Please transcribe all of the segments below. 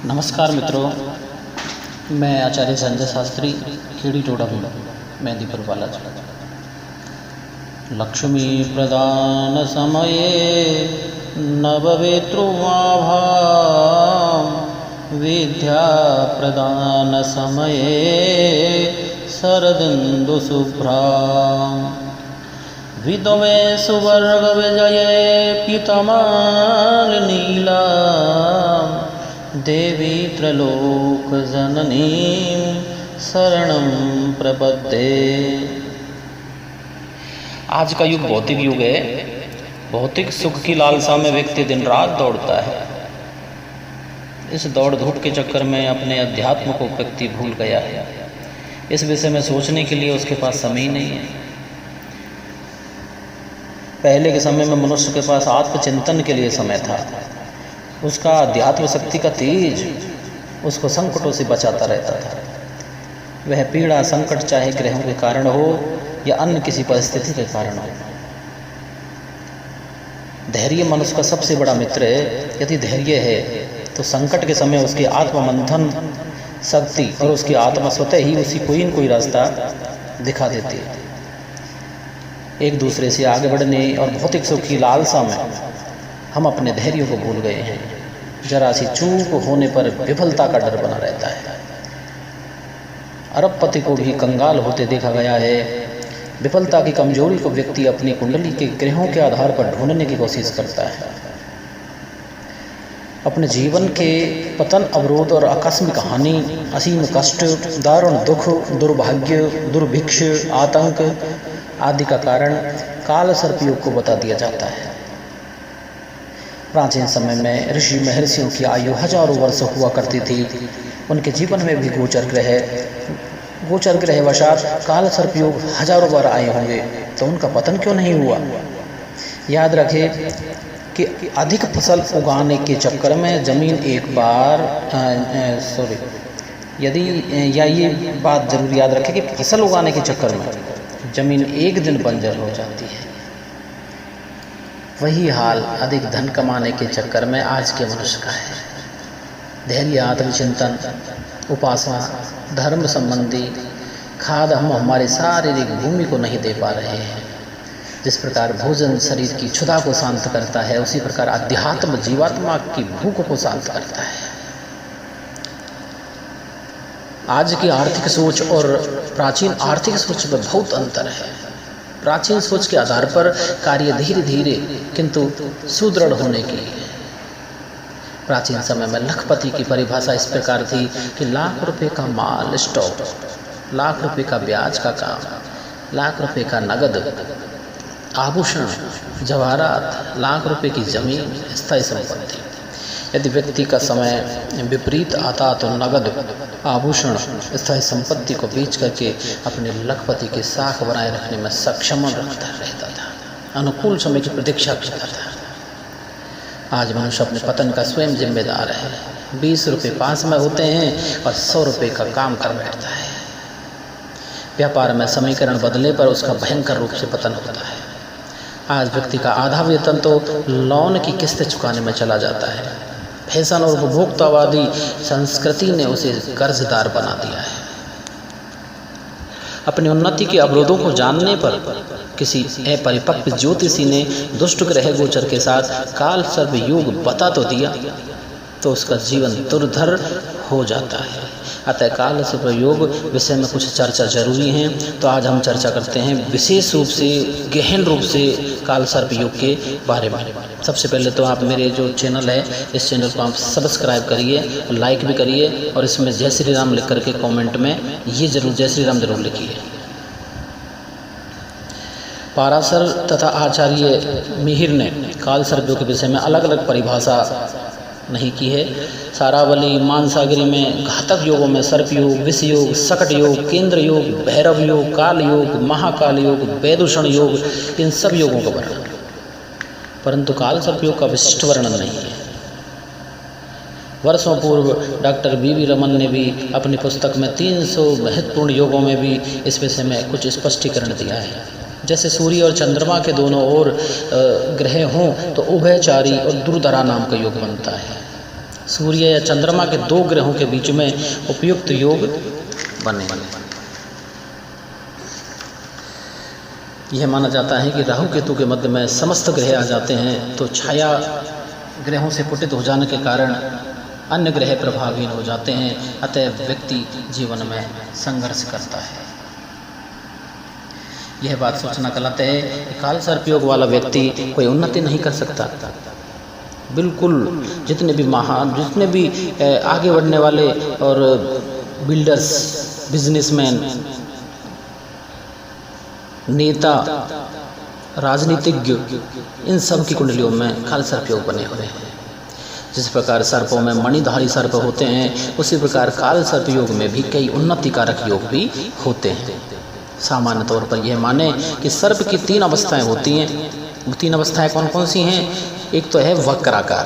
नमस्कार मित्रों, मैं आचार्य संजय शास्त्री, खेड़ी टोडा मेहंदीपुर बालाजी। लक्ष्मी प्रदान समये नववेतृमाभां, विद्या प्रदान समये शरदिन्दुशुभ्रां, विधवे सुवर्ग विजये पीतमालनीला, देवी त्रैलोकजननीं शरणं प्रपद्ये। आज का युग भौतिक युग है। भौतिक सुख की लालसा में व्यक्ति दिन रात दौड़ता है। इस दौड़ धूप के चक्कर में अपने अध्यात्म को व्यक्ति भूल गया है। इस विषय में सोचने के लिए उसके पास समय नहीं है। पहले के समय में मनुष्य के पास आत्मचिंतन के लिए समय था। उसका अध्यात्म शक्ति का तेज उसको संकटों से बचाता रहता था। वह पीड़ा संकट चाहे ग्रहों के कारण हो या अन्य किसी परिस्थिति के कारण हो। धैर्य मनुष्य का सबसे बड़ा मित्र है। यदि धैर्य है तो संकट के समय उसकी आत्ममंथन शक्ति और उसकी आत्मा स्वतः ही उसी कोई न कोई रास्ता दिखा देती है। एक दूसरे से आगे बढ़ने और भौतिक सुख की लालसा में हम अपने धैर्य को भूल गए हैं। जरा सी चूक होने पर विफलता का डर बना रहता है। अरबपति को भी कंगाल होते देखा गया है। विफलता की कमजोरी को व्यक्ति अपनी कुंडली के ग्रहों के आधार पर ढूंढने की कोशिश करता है। अपने जीवन के पतन, अवरोध और आकस्मिक हानि, असीम कष्ट, दारुण दुख, दुर्भाग्य, दुर्भिक्ष, आतंक आदि का कारण काल सर्प योग को बता दिया जाता है। प्राचीन समय में ऋषि महर्षियों की आयु हजारों वर्ष हुआ करती थी। उनके जीवन में भी गोचर ग्रह वशात काल सर्प योग हजारों बार आए होंगे, तो उनका पतन क्यों नहीं हुआ? याद रखें कि अधिक फसल उगाने के चक्कर में जमीन एक बार ये बात जरूर याद रखें कि फसल उगाने के चक्कर में जमीन एक दिन बंजर हो जाती है। वही हाल अधिक धन कमाने के चक्कर में आज के मनुष्य का है। धैर्य, आत्मचिंतन, उपासना, धर्म संबंधी खाद हम हमारे शारीरिक भूमि को नहीं दे पा रहे हैं। जिस प्रकार भोजन शरीर की क्षुधा को शांत करता है, उसी प्रकार अध्यात्म जीवात्मा की भूख को शांत करता है। आज की आर्थिक सोच और प्राचीन आर्थिक सोच में बहुत अंतर है। प्राचीन सोच के आधार पर कार्य धीरे धीरे किंतु सुदृढ़ होने की। प्राचीन समय में लखपति की परिभाषा इस प्रकार थी कि लाख रुपए का माल स्टॉक, लाख रुपए का ब्याज का काम, लाख रुपए का नगद, आभूषण, जवाहरात, लाख रुपए की जमीन, स्थायी संपत्ति। यदि व्यक्ति का समय विपरीत आता तो नगद, आभूषण, स्थायी संपत्ति को बेच करके अपने लखपति के साख बनाए रखने में सक्षम रहता था। अनुकूल समय की प्रतीक्षा करता था। आज मनुष्य अपने पतन का स्वयं जिम्मेदार है। 20 रुपये पास में होते हैं और 100 रुपये का काम कर बैठता है। व्यापार में समीकरण बदलने पर उसका भयंकर रूप से पतन होता है। आज व्यक्ति का आधा वेतन तो लोन की किस्तें चुकाने में चला जाता है। फैशन और उपभोक्तावादी संस्कृति ने उसे कर्जदार बना दिया है। अपनी उन्नति के अवरोधों को जानने पर किसी अपरिपक्व ज्योतिषी ने दुष्ट ग्रह गोचर के साथ काल सर्प योग बता तो दिया, तो उसका जीवन दुर्धर हो जाता है। अतः काल सर्प योग विषय में कुछ चर्चा जरूरी है। तो आज हम चर्चा करते हैं विशेष रूप से, गहन रूप से काल सर्प योग के बारे में। सबसे पहले तो आप मेरे जो चैनल है, इस चैनल को आप सब्सक्राइब करिए, लाइक भी करिए और इसमें जय श्री राम लिख करके कमेंट में ये जरूर जय श्री राम जरूर लिखिए। पाराशर तथा आचार्य मिहिर ने काल सर्प योग के विषय में अलग अलग परिभाषा नहीं की है। सारावली, मानसागरी में घातक योगों में सर्प योग, विष योग, सकट योग, केंद्र योग, भैरव योग, काल योग, महाकाल योग, वैदूषण योग, इन सब योगों का वर्णन, परंतु काल सर्प योग का विशिष्ट वर्णन नहीं है। वर्षों पूर्व डॉक्टर वी रमन ने भी अपनी पुस्तक में 300 महत्वपूर्ण योगों में भी इस विषय में कुछ स्पष्टीकरण दिया है। जैसे सूर्य और चंद्रमा के दोनों ओर ग्रह हों तो उभयचारी और दुर्धरा नाम का योग बनता है। सूर्य या चंद्रमा के 2 ग्रहों के बीच में उपयुक्त योग बने। यह माना जाता है कि राहु केतु के मध्य में समस्त ग्रह आ जाते हैं तो छाया ग्रहों से पुटित हो जाने के कारण अन्य ग्रह प्रभावहीन हो जाते हैं, अतः व्यक्ति जीवन में संघर्ष करता है। यह बात सोचना गलत है कि काल सर्प योग वाला व्यक्ति कोई उन्नति नहीं कर सकता। बिल्कुल, जितने भी आगे बढ़ने वाले और बिल्डर्स, बिजनेसमैन, नेता, राजनीतिज्ञ, इन सब की कुंडलियों में काल सर्प योग बने हुए हैं। जिस प्रकार सर्पों में मणिधारी सर्प होते हैं, उसी प्रकार काल सर्प योग में भी कई उन्नतिकारक योग भी होते हैं। सामान्य तौर पर यह माने कि सर्प की 3 अवस्थाएं होती हैं। वो 3 अवस्थाएं कौन कौन सी हैं? एक तो है वक्राकार,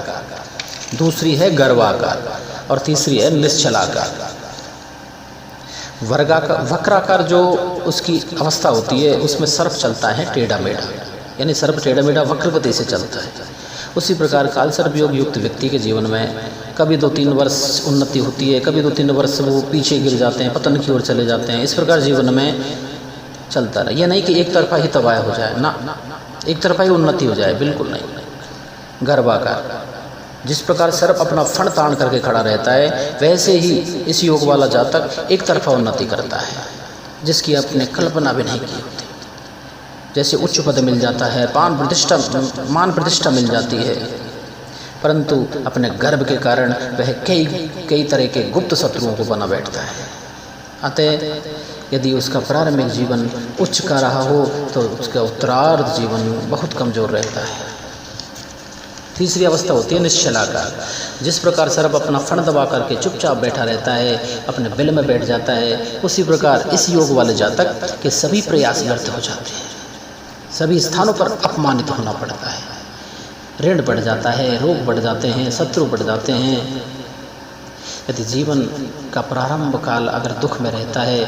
दूसरी है गर्वाकार और तीसरी है निश्चलाकार। वक्राकार जो उसकी अवस्था होती है, उसमें सर्प चलता है टेढ़ा मेढ़ा, यानी सर्प टेढ़ा मेढ़ा वक्र गति से चलता है। उसी प्रकार काल सर्प योग युक्त व्यक्ति के जीवन में कभी 2-3 वर्ष उन्नति होती है, कभी 2-3 वर्ष वो पीछे गिर जाते हैं, पतन की ओर चले जाते हैं। इस प्रकार जीवन में चलता रहे। यह नहीं कि एक तरफा ही तबाह हो जाए, ना, एक तरफा ही उन्नति हो जाए, बिल्कुल नहीं। गर्वाकार, जिस प्रकार सर्प अपना फण तान करके खड़ा रहता है, वैसे ही इस योग वाला जातक एक तरफा उन्नति करता है, जिसकी आपने कल्पना भी नहीं की होती। जैसे उच्च पद मिल जाता है, मान प्रतिष्ठा मिल जाती है, परंतु अपने गर्व के कारण वह कई तरह के गुप्त शत्रुओं को बना बैठता है। अतः यदि उसका प्रारंभिक जीवन उच्च का रहा हो तो उसका उत्तरार्ध जीवन बहुत कमज़ोर रहता है। तीसरी अवस्था होती है निश्चलाकार। जिस प्रकार सर्प अपना फण दबा करके चुपचाप बैठा रहता है, अपने बिल में बैठ जाता है, उसी प्रकार इस योग वाले जातक के सभी प्रयास व्यर्थ हो जाते हैं। सभी स्थानों पर अपमानित होना पड़ता है, ऋण बढ़ जाता है, रोग बढ़ जाते हैं, शत्रु बढ़ जाते हैं। यदि जीवन का प्रारंभ काल अगर दुख में रहता है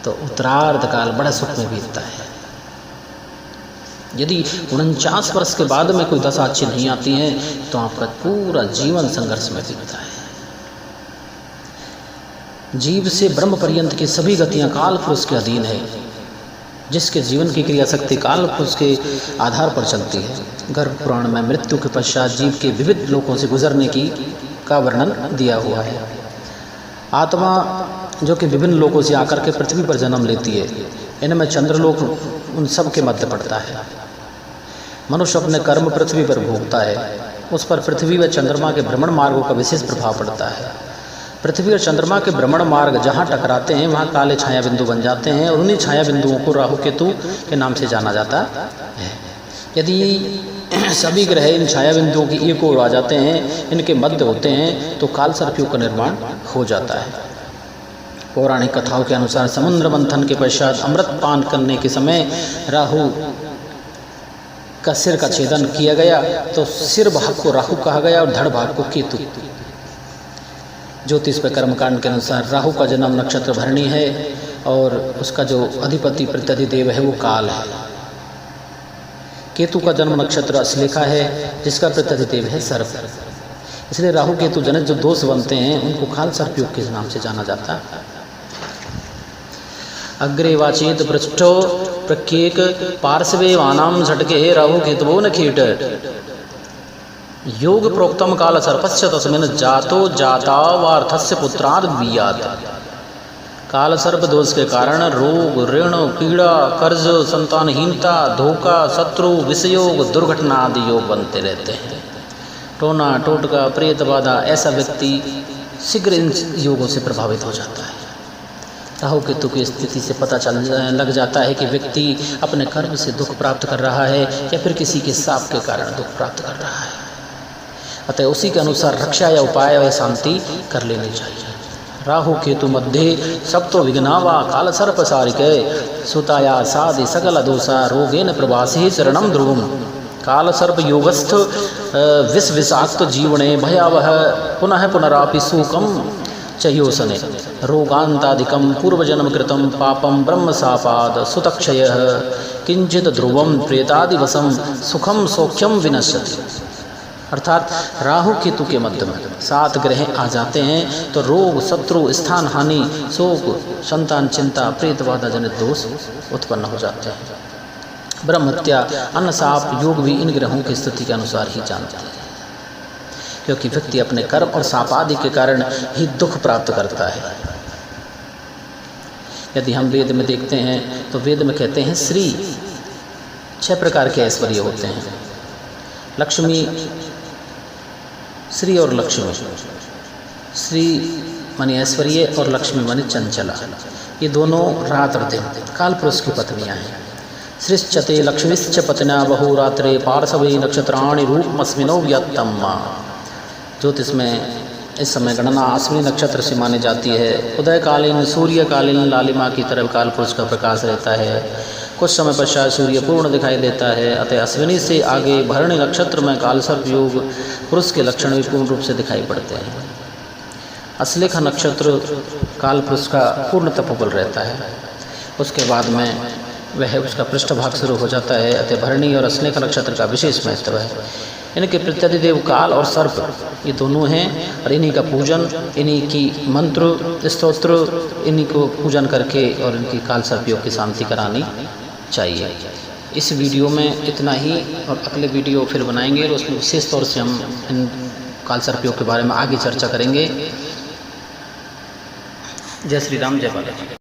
तो उत्तरार्ध काल बड़े सुख में बीतता है। यदि 49 वर्ष के बाद में कोई दशा अच्छी नहीं आती है तो आपका पूरा जीवन संघर्ष में बीतता है। जीव से ब्रह्म पर्यंत की सभी गतियां काल पुरुष के अधीन है। जिसके जीवन की क्रिया शक्ति काल पुरुष के आधार पर चलती है। गर्भ पुराण में मृत्यु के पश्चात जीव के विविध लोकों से गुजरने का वर्णन दिया हुआ है। आत्मा जो कि विभिन्न लोकों से आकर के पृथ्वी पर जन्म लेती है, इनमें चंद्रलोक उन सब के मध्य पड़ता है। मनुष्य अपने कर्म पृथ्वी पर भोगता है, उस पर पृथ्वी व चंद्रमा के भ्रमण मार्गों का विशेष प्रभाव पड़ता है। पृथ्वी और चंद्रमा के भ्रमण मार्ग जहाँ टकराते हैं वहाँ काले छाया बिंदु बन जाते हैं और उन्हीं छाया बिंदुओं को राहु केतु के नाम से जाना जाता है। यदि सभी ग्रह इन छाया बिंदुओं की एक ओर आ जाते हैं, इनके मध्य होते हैं, तो काल सर्पयोग का निर्माण हो जाता है। पौराणिक कथाओं के अनुसार समुद्र मंथन के पश्चात अमृत पान करने के समय राहु का सिर का छेदन किया गया तो सिर भाग को राहु कहा गया और धड़ भाग को केतु। ज्योतिष पे कर्मकांड के अनुसार राहु का जन्म नक्षत्र भरणी है और उसका जो अधिपति प्रत्यधिदेव है वो काल है। केतु का जन्म नक्षत्र अश्लेखा है जिसका प्रत्यधिदेव है सर्प। इसलिए राहु केतु जनित जो दोष बनते हैं उनको काल सर्पयोग के नाम से जाना जाता है। अग्रे वाचेत पृष्ठो प्रत्येक पार्श्वे वानाम झटके राहु केतवो न कीट योग प्रोक्तम काल सर्पस्य तस्मिन् जातो जातावार्थस्य पुत्राद बीयात। काल सर्प दोष के कारण रोग, ऋण, पीड़ा, कर्ज, संतानहीनता, धोखा, शत्रु, विषयोग, दुर्घटना आदि योग बनते रहते हैं। टोना टोटका, प्रेत बाधा, ऐसा व्यक्ति शीघ्र इन योगों से प्रभावित हो जाता है। राहु केतु की स्थिति से पता लग जाता है कि व्यक्ति अपने कर्म से दुख प्राप्त कर रहा है या फिर किसी के शाप के कारण दुख प्राप्त कर रहा है। अतः उसी के अनुसार रक्षा या उपाय व शांति कर लेनी चाहिए। राहु केतु मध्ये सप्तो विघ्ना वा काल सर्प सारिके सुताया साधि सकल दोषा रोगेन प्रवासी चरणम ध्रुवम। काल सर्प योगस्थ विष विषाक्त जीवने भयावह पुनः पुनरापि सुखम चयोसने रोगांतादिकम पूर्वजन्म कृतम पापम ब्रह्म सापाद सुतक्षय किंचित ध्रुवम प्रेतादिवसम सुखम सौख्यम विनश्यति। अर्थात राहु केतु के मध्य में 7 ग्रह आ जाते हैं तो रोग, शत्रु, स्थान हानि, शोक, संतान चिंता, प्रेत बाधा जनित दोष उत्पन्न हो जाते हैं। ब्रह्म हत्या, अन्न शाप योग भी इन ग्रहों की स्थिति के अनुसार ही जानते हैं, क्योंकि व्यक्ति अपने कर्म और शाप आदि के कारण ही दुख प्राप्त करता है। यदि हम वेद में देखते हैं तो वेद में कहते हैं श्री 6 प्रकार के ऐश्वर्य होते हैं। लक्ष्मी, श्री और लक्ष्मी, श्री मानी ऐश्वर्य और लक्ष्मी मानी चंचला, ये दोनों रात और दिन काल पुरुष की पत्नियां हैं। सृश्चते लक्ष्मीश्च पत्न्या बहुरात्रे पार्श्वे नक्षत्राणि रूपमस्मिनो व्यत्तम्मा। ज्योतिष में इस समय गणना अश्विनी नक्षत्र से मानी जाती है। उदयकालीन सूर्यकालीन लालिमा की तरह काल पुरुष का प्रकाश रहता है। कुछ समय पश्चात सूर्य पूर्ण दिखाई देता है, अतः अश्विनी से आगे भरणी नक्षत्र में कालसर्प योग पुरुष के लक्षण भी पूर्ण रूप से दिखाई पड़ते हैं। अश्लेषा नक्षत्र काल पुरुष का पूर्ण तपोबल रहता है, उसके बाद में वह उसका पृष्ठभाग शुरू हो जाता है। अतः भरणी और अश्लेषा नक्षत्र का विशेष महत्व है। इनके प्रत्यधिदेव काल और सर्प ये दोनों हैं, और इन्हीं का पूजन, इन्हीं की मंत्र स्तोत्र, इन्हीं को पूजन करके और इनकी काल सर्प योग की शांति करानी चाहिए। इस वीडियो में इतना ही, और अगले वीडियो फिर बनाएंगे और उसमें विशेष तौर से हम इन काल सर्प योग के बारे में आगे चर्चा करेंगे। जय श्री राम, जय बालाजी।